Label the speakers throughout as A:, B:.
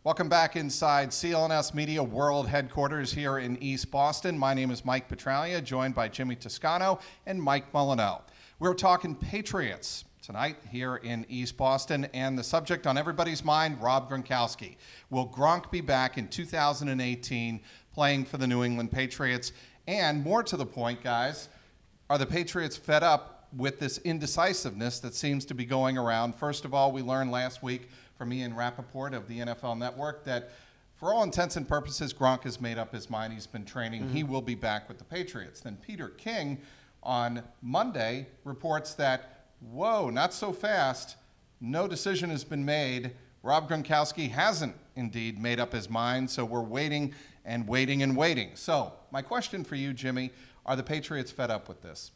A: Welcome back inside CLNS Media World Headquarters here in East Boston. My name is Mike Petralia, joined by Jimmy Toscano and Mike Molyneux. We're talking Patriots tonight here in East Boston, and the subject on everybody's mind, Rob Gronkowski. Will Gronk be back in 2018 playing for the New England Patriots? And more to the point, guys, are the Patriots fed up with this indecisiveness that seems to be going around? First of all, we learned last week from Ian Rappaport of the NFL Network that for all intents and purposes, Gronk has made up his mind. He's been training. He will be back with the Patriots. Then Peter King on Monday reports that, whoa, not so fast. No decision has been made. Rob Gronkowski hasn't indeed made up his mind, so we're waiting and waiting and waiting. So my question for you, Jimmy, are the Patriots fed up with this?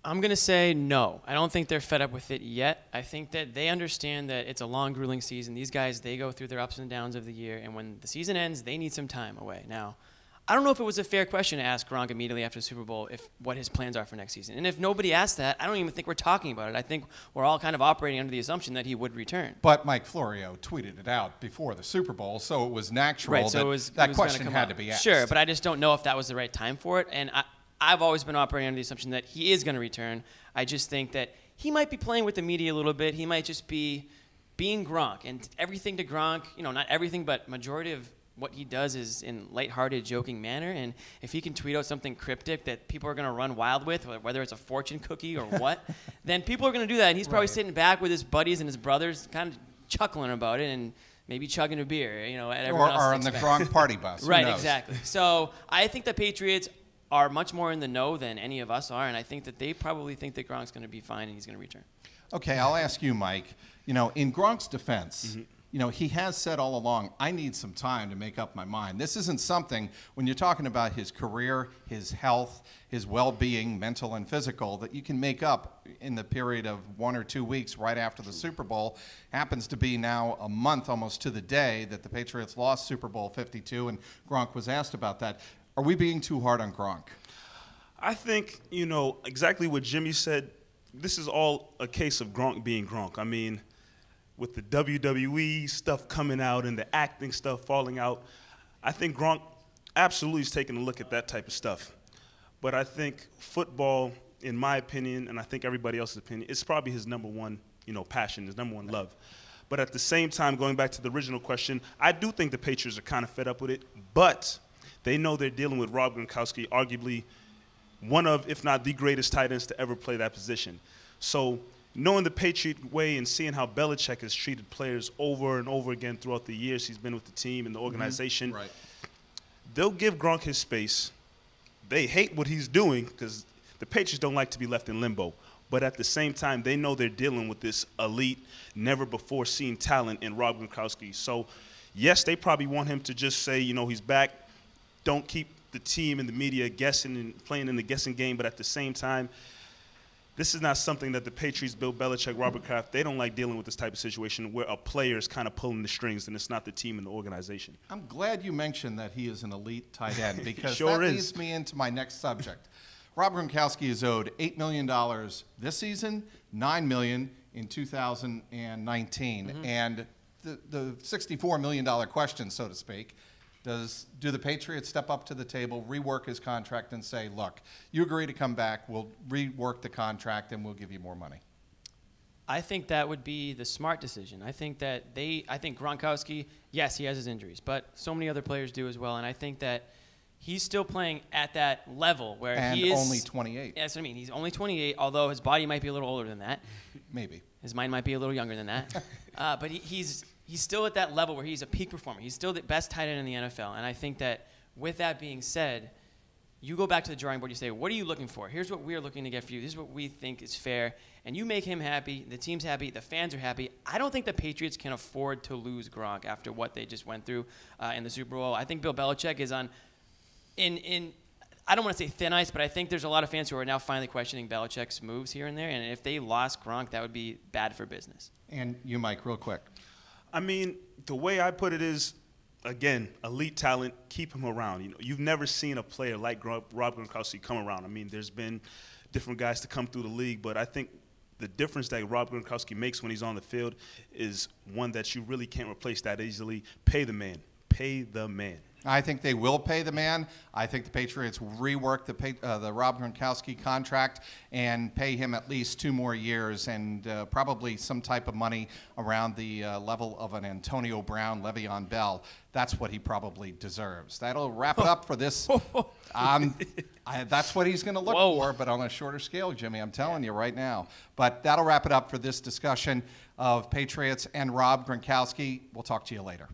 B: I'm going to say no. I don't think they're fed up with it yet. I think that they understand that it's a long, grueling season. These guys, they go through their ups and downs of the year, and when the season ends, they need some time away. Now, I don't know if it was a fair question to ask Gronk immediately after the Super Bowl what his plans are for next season. And if nobody asked that, I don't even think we're talking about it. I think we're all kind of operating under the assumption that he would return.
A: But Mike Florio tweeted it out before the Super Bowl, so it was natural
B: right, so
A: that question had to be asked.
B: Sure, but I just don't know if that was the right time for it. And I've always been operating under the assumption that he is going to return. I just think that he might be playing with the media a little bit. He might just be being Gronk. And everything to Gronk, not everything, but majority of what he does is in lighthearted, joking manner. And if he can tweet out something cryptic that people are going to run wild with, whether it's a fortune cookie or what, then people are going to do that. And he's probably sitting back with his buddies and his brothers kind of chuckling about it and maybe chugging a beer, at everyone else's
A: or on the Gronk party bus.
B: Right, exactly. So I think the Patriots are much more in the know than any of us are, and I think that they probably think that Gronk's going to be fine and he's going to return.
A: Okay, I'll ask you, Mike. In Gronk's defense, he has said all along, I need some time to make up my mind. This isn't something, when you're talking about his career, his health, his well-being, mental and physical, that you can make up in the period of 1 or 2 weeks right after the Super Bowl. Happens to be now a month almost to the day that the Patriots lost Super Bowl 52, and Gronk was asked about that. Are we being too hard on Gronk?
C: I think, exactly what Jimmy said. This is all a case of Gronk being Gronk. I mean, with the WWE stuff coming out and the acting stuff falling out, I think Gronk absolutely is taking a look at that type of stuff. But I think football, in my opinion, and I think everybody else's opinion, it's probably his number one, passion, his number one love. But at the same time, going back to the original question, I do think the Patriots are kind of fed up with it, but they know they're dealing with Rob Gronkowski, arguably one of, if not the greatest tight ends to ever play that position. So knowing the Patriot way and seeing how Belichick has treated players over and over again throughout the years he's been with the team and the organization, they'll give Gronk his space. They hate what he's doing because the Patriots don't like to be left in limbo. But at the same time, they know they're dealing with this elite, never-before-seen talent in Rob Gronkowski. So, yes, they probably want him to just say, he's back. Don't keep the team and the media guessing and playing in the guessing game. But at the same time, this is not something that the Patriots, Bill Belichick, Robert Kraft, they don't like dealing with this type of situation where a player is kind of pulling the strings and it's not the team and the organization.
A: I'm glad you mentioned that he is an elite tight end because
C: sure
A: that leads me into my next subject. Rob Gronkowski is owed $8 million this season, $9 million in 2019. And the $64 million question, so to speak, do the Patriots step up to the table, rework his contract, and say, look, you agree to come back, we'll rework the contract, and we'll give you more money?
B: I think that would be the smart decision. I think Gronkowski, yes, he has his injuries, but so many other players do as well, and I think that he's still playing at that level where he is
A: only 28.
B: That's what I mean. He's only 28, although his body might be a little older than that.
A: Maybe.
B: His mind might be a little younger than that. But he's still at that level where he's a peak performer. He's still the best tight end in the NFL. And I think that with that being said, you go back to the drawing board, you say, what are you looking for? Here's what we're looking to get for you. This is what we think is fair. And you make him happy, the team's happy, the fans are happy. I don't think the Patriots can afford to lose Gronk after what they just went through in the Super Bowl. I think Bill Belichick is on I don't want to say thin ice, but I think there's a lot of fans who are now finally questioning Belichick's moves here and there. And if they lost Gronk, that would be bad for business.
A: And you, Mike, real quick.
C: I mean, the way I put it is, again, elite talent, keep him around. You've never seen a player like Rob Gronkowski come around. I mean, there's been different guys to come through the league, but I think the difference that Rob Gronkowski makes when he's on the field is one that you really can't replace that easily. Pay the man. Pay the man.
A: I think they will pay the man. I think the Patriots will rework the Rob Gronkowski contract and pay him at least 2 more years and probably some type of money around the level of an Antonio Brown, Le'Veon Bell. That's what he probably deserves. That'll wrap it up for this. That's what he's going to look for, but on a shorter scale, Jimmy, I'm telling you right now. But that'll wrap it up for this discussion of Patriots and Rob Gronkowski. We'll talk to you later.